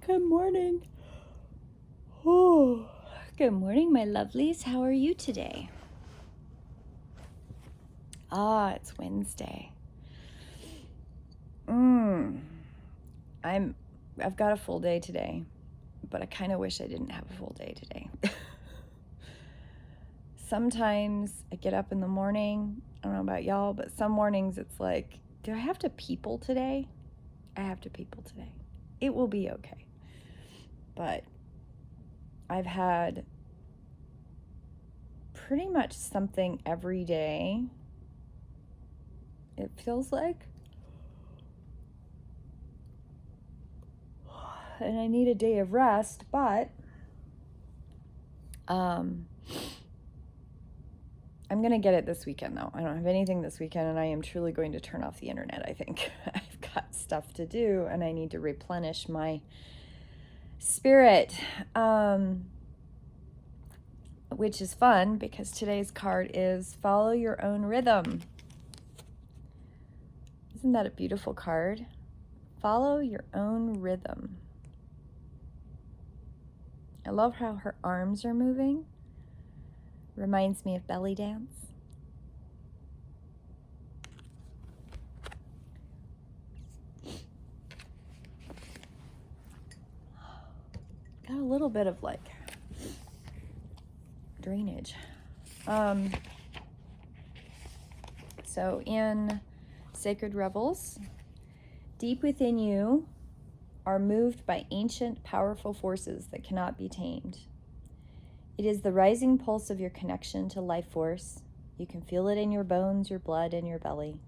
Good morning. Oh, good morning, my lovelies. How are you today? It's Wednesday. I've got a full day today, but I kind of wish I didn't have a full day today. Sometimes I get up in the morning, I don't know about y'all, but some mornings it's like, do I have to people today? I have to people today. It will be okay. But I've had pretty much something every day, it feels like. And I need a day of rest, but I'm going to get it this weekend, though. I don't have anything this weekend, and I am truly going to turn off the internet, I think. I've got stuff to do, and I need to replenish my spirit, which is fun because today's card is Follow Your Own Rhythm. Isn't that a beautiful card? Follow your own rhythm. I love how her arms are moving. Reminds me of belly dance. Got a little bit of like drainage. So in Sacred Revels, deep within you are moved by ancient, powerful forces that cannot be tamed. It is the rising pulse of your connection to life force. You can feel it in your bones, your blood, and your belly.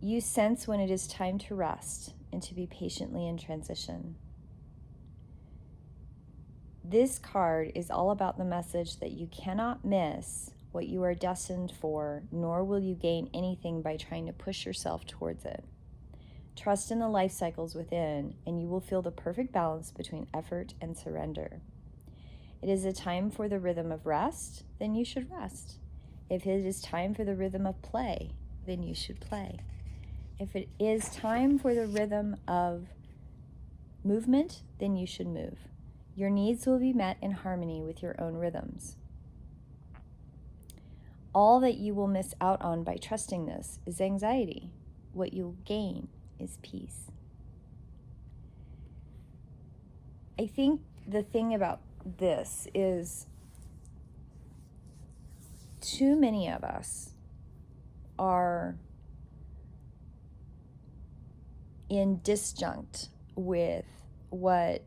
You sense when it is time to rest and to be patiently in transition. This card is all about the message that you cannot miss what you are destined for, nor will you gain anything by trying to push yourself towards it. Trust in the life cycles within, and you will feel the perfect balance between effort and surrender. It is a time for the rhythm of rest, then you should rest. If it is time for the rhythm of play, then you should play. If it is time for the rhythm of movement, then you should move. Your needs will be met in harmony with your own rhythms. All that you will miss out on by trusting this is anxiety. What you'll gain is peace. I think the thing about this is too many of us are in disjunct with what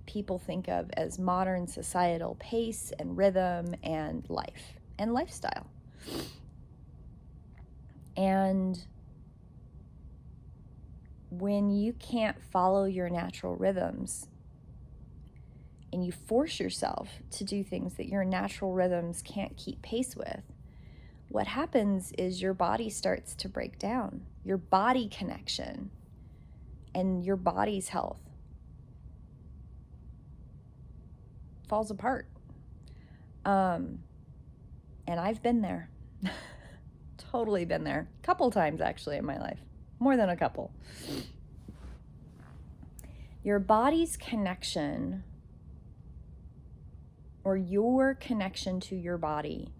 people think of as modern societal pace and rhythm and life and lifestyle. And when you can't follow your natural rhythms and you force yourself to do things that your natural rhythms can't keep pace with, what happens is your body starts to break down. Your body connection and your body's health falls apart. And I've been there. Totally been there. A couple times actually in my life. More than a couple. Your body's connection, or your connection to your body,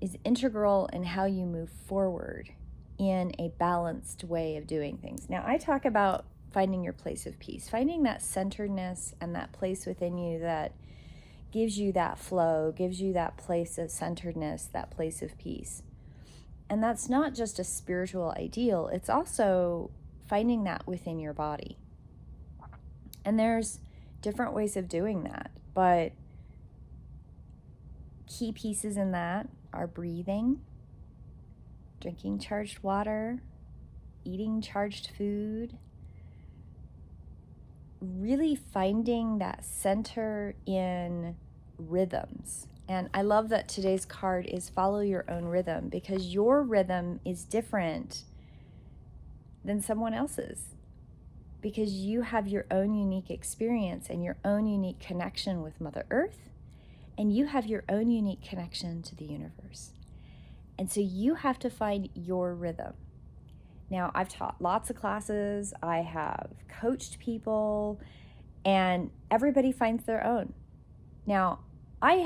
is integral in how you move forward in a balanced way of doing things. Now, I talk about finding your place of peace, finding that centeredness and that place within you that gives you that flow, gives you that place of centeredness, that place of peace. And that's not just a spiritual ideal, it's also finding that within your body. And there's different ways of doing that, but key pieces in that are breathing, drinking charged water, eating charged food, really finding that center in rhythms. And I love that today's card is Follow Your Own Rhythm, because your rhythm is different than someone else's, because you have your own unique experience and your own unique connection with Mother Earth, and you have your own unique connection to the universe. And so you have to find your rhythm. Now, I've taught lots of classes, I have coached people, and everybody finds their own. Now, I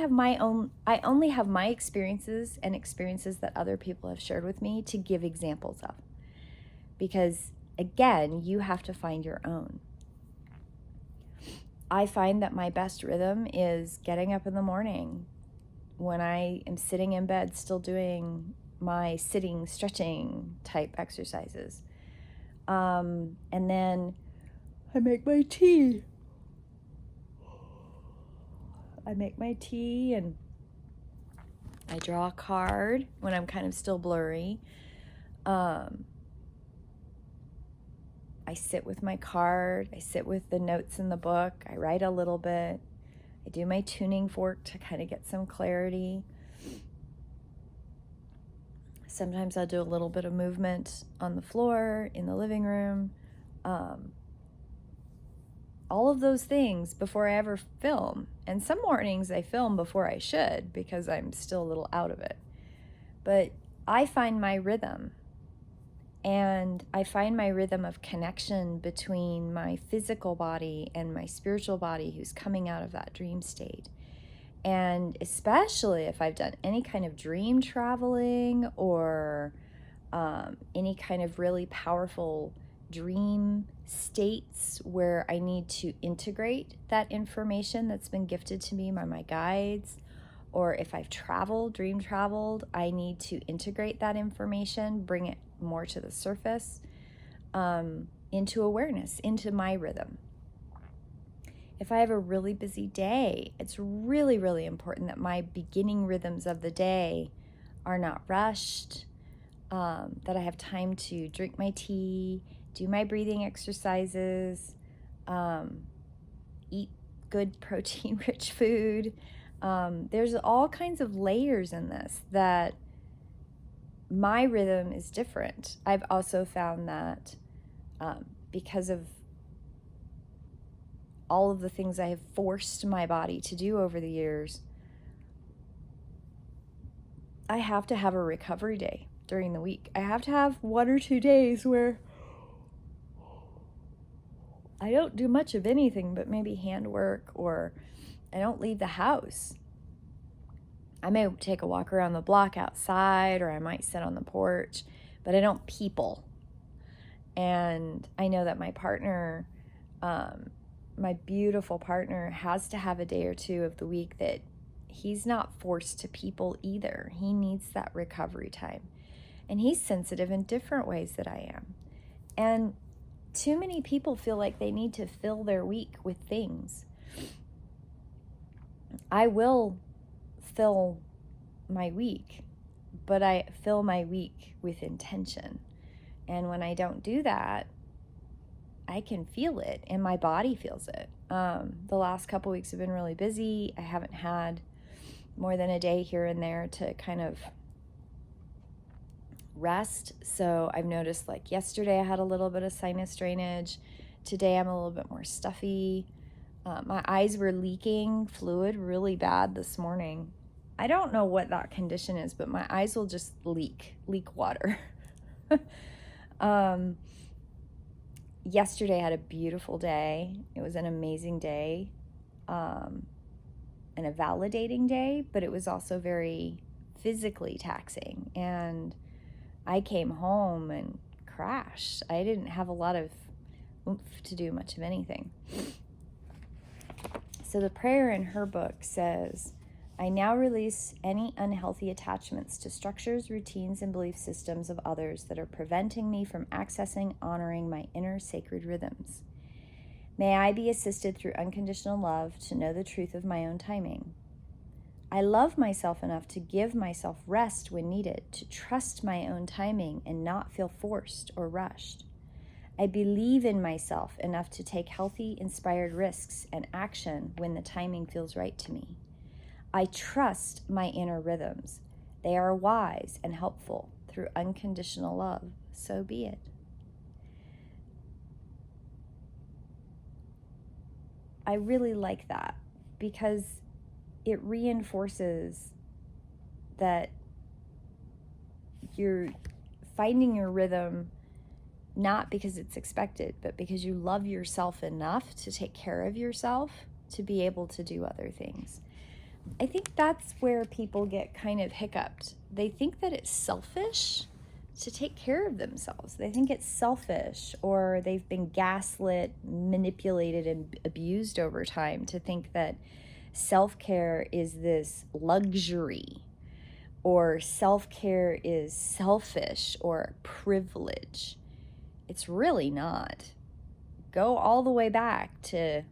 only have my experiences and experiences that other people have shared with me to give examples of. Because, again, you have to find your own. I find that my best rhythm is getting up in the morning when I am sitting in bed still doing my sitting, stretching type exercises. And then I make my tea. And I draw a card when I'm kind of still blurry. I sit with my card. I sit with the notes in the book. I write a little bit. I do my tuning fork to kind of get some clarity. Sometimes I'll do a little bit of movement on the floor, in the living room. All of those things before I ever film. And some mornings I film before I should because I'm still a little out of it. But I find my rhythm. And I find my rhythm of connection between my physical body and my spiritual body who's coming out of that dream state. And especially if I've done any kind of dream traveling or any kind of really powerful dream states where I need to integrate that information that's been gifted to me by my guides, or if I've dream traveled, I need to integrate that information, bring it more to the surface, into awareness, into my rhythm. If I have a really busy day, it's really, really important that my beginning rhythms of the day are not rushed, that I have time to drink my tea, do my breathing exercises, eat good protein-rich food. There's all kinds of layers in this that my rhythm is different. I've also found that because of all of the things I have forced my body to do over the years, I have to have a recovery day during the week. I have to have 1 or 2 days where I don't do much of anything but maybe handwork, or I don't leave the house. I may take a walk around the block outside, or I might sit on the porch, but I don't people. And I know that my partner, my beautiful partner, has to have a day or two of the week that he's not forced to people either. He needs that recovery time. And he's sensitive in different ways that I am. And too many people feel like they need to fill their week with things. I will fill my week, but I fill my week with intention. And when I don't do that, I can feel it, and my body feels it. The last couple weeks have been really busy. I haven't had more than a day here and there to kind of rest. So I've noticed, like yesterday I had a little bit of sinus drainage. Today I'm a little bit more stuffy. My eyes were leaking fluid really bad this morning. I don't know what that condition is, but my eyes will just leak water. Yesterday I had a beautiful day. It was an amazing day, and a validating day, but it was also very physically taxing. And I came home and crashed. I didn't have a lot of oomph to do much of anything. So the prayer in her book says, I now release any unhealthy attachments to structures, routines, and belief systems of others that are preventing me from accessing, honoring my inner sacred rhythms. May I be assisted through unconditional love to know the truth of my own timing. I love myself enough to give myself rest when needed, to trust my own timing and not feel forced or rushed. I believe in myself enough to take healthy, inspired risks and action when the timing feels right to me. I trust my inner rhythms. They are wise and helpful through unconditional love. So be it. I really like that because it reinforces that you're finding your rhythm not because it's expected, but because you love yourself enough to take care of yourself to be able to do other things. I think that's where people get kind of hiccuped. They think that it's selfish to take care of themselves. They think it's selfish, or they've been gaslit, manipulated, and abused over time to think that self-care is this luxury, or self-care is selfish or privilege. It's really not. Go all the way back to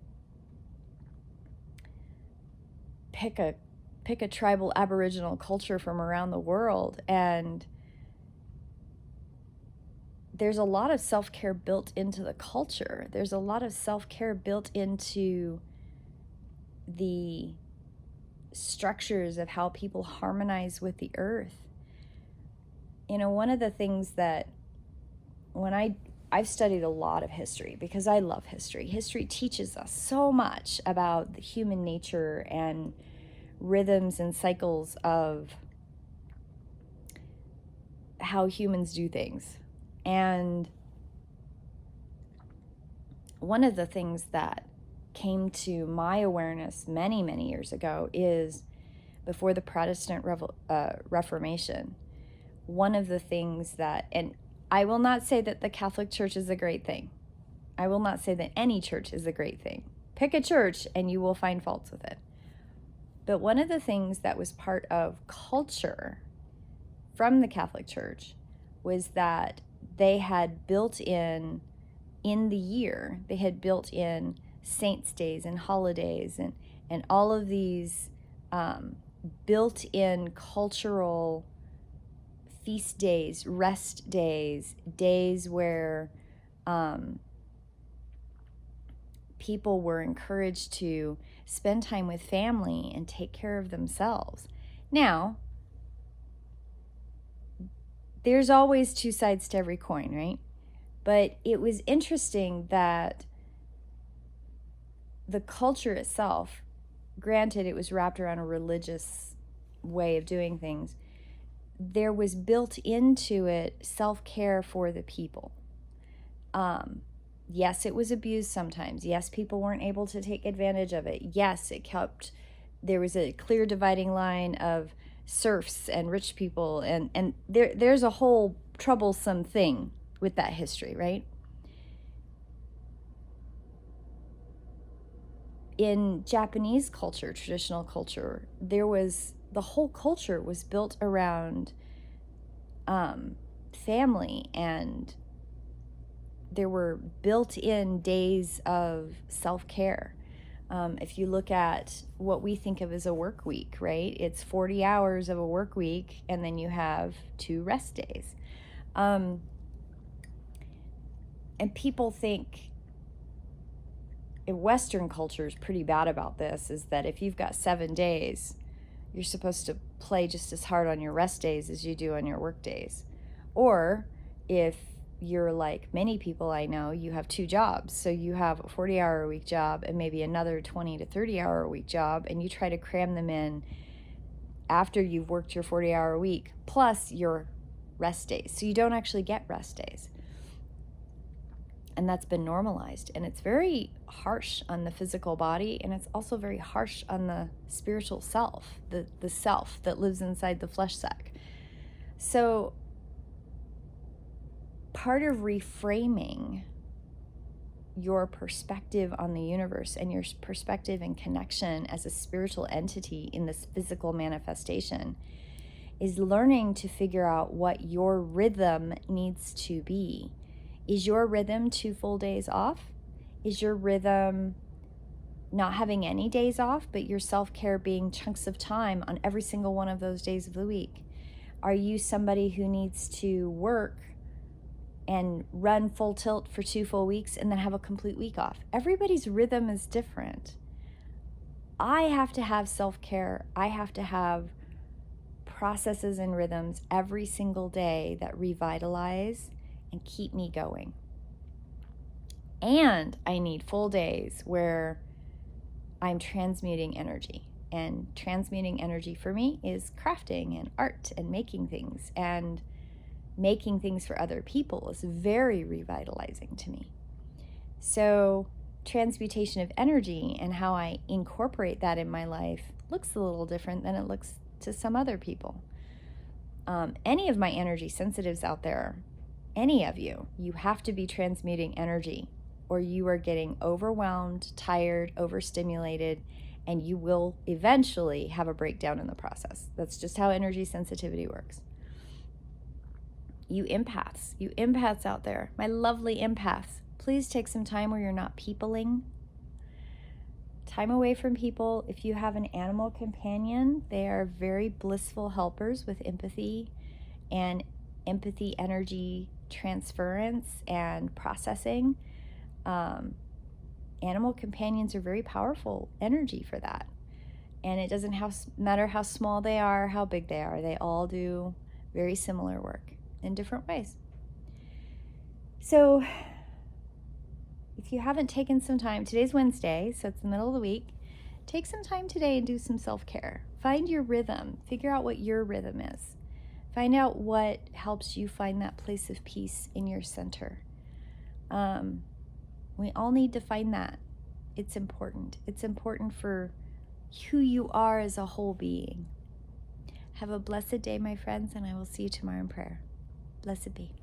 pick a tribal Aboriginal culture from around the world, and there's a lot of self-care built into the culture. There's a lot of self-care built into the structures of how people harmonize with the earth. You know, one of the things that when I've studied a lot of history because I love history. History teaches us so much about the human nature and rhythms and cycles of how humans do things. And one of the things that came to my awareness many, many years ago is before the Protestant Reformation. One of the things that, and I will not say that the Catholic Church is a great thing. I will not say that any church is a great thing. Pick a church and you will find faults with it. But one of the things that was part of culture from the Catholic Church was that they had built in the year, they had built in saints' days and holidays and all of these built-in cultural feast days, rest days, days where people were encouraged to spend time with family and take care of themselves. Now, there's always two sides to every coin, right? But it was interesting that the culture itself, granted it was wrapped around a religious way of doing things, there was built into it self-care for the people. Yes, it was abused sometimes. Yes, people weren't able to take advantage of it. Yes, there was a clear dividing line of serfs and rich people, and there's a whole troublesome thing with that history, right? In Japanese culture, traditional culture, the whole culture was built around family, and there were built-in days of self-care. If you look at what we think of as a work week, right? It's 40 hours of a work week, and then you have 2 rest days. And people think, in Western culture is pretty bad about this, is that if you've got 7 days, you're supposed to play just as hard on your rest days as you do on your work days. Or if you're like many people I know, you have 2 jobs. So you have a 40-hour-a-week job and maybe another 20 to 30-hour-a-week job, and you try to cram them in after you've worked your 40-hour week plus your rest days. So you don't actually get rest days. And that's been normalized. And it's very harsh on the physical body, and it's also very harsh on the spiritual self, the self that lives inside the flesh sack. So part of reframing your perspective on the universe and your perspective and connection as a spiritual entity in this physical manifestation is learning to figure out what your rhythm needs to be. Is your rhythm 2 full days off? Is your rhythm not having any days off, but your self-care being chunks of time on every single one of those days of the week? Are you somebody who needs to work and run full tilt for 2 full weeks and then have a complete week off? Everybody's rhythm is different. I have to have self-care. I have to have processes and rhythms every single day that revitalize and keep me going. And I need full days where I'm transmuting energy. And transmuting energy for me is crafting and art and making things and making things for other people is very revitalizing to me. So transmutation of energy and how I incorporate that in my life looks a little different than it looks to some other people. Any of my energy sensitives out there, any of you, you have to be transmuting energy, or you are getting overwhelmed, tired, overstimulated, and you will eventually have a breakdown in the process. That's just how energy sensitivity works. You empaths out there, my lovely empaths, please take some time where you're not peopling. Time away from people. If you have an animal companion, they are very blissful helpers with empathy and empathy energy transference and processing. Animal companions are very powerful energy for that. And it doesn't matter how small they are, how big they are. They all do very similar work in different ways. So if you haven't taken some time, today's Wednesday, so it's the middle of the week, take some time today and do some self-care. Find your rhythm. Figure out what your rhythm is. Find out what helps you find that place of peace in your center. We all need to find that. It's important. It's important for who you are as a whole being. Have a blessed day, my friends, and I will see you tomorrow in prayer. Blessed be.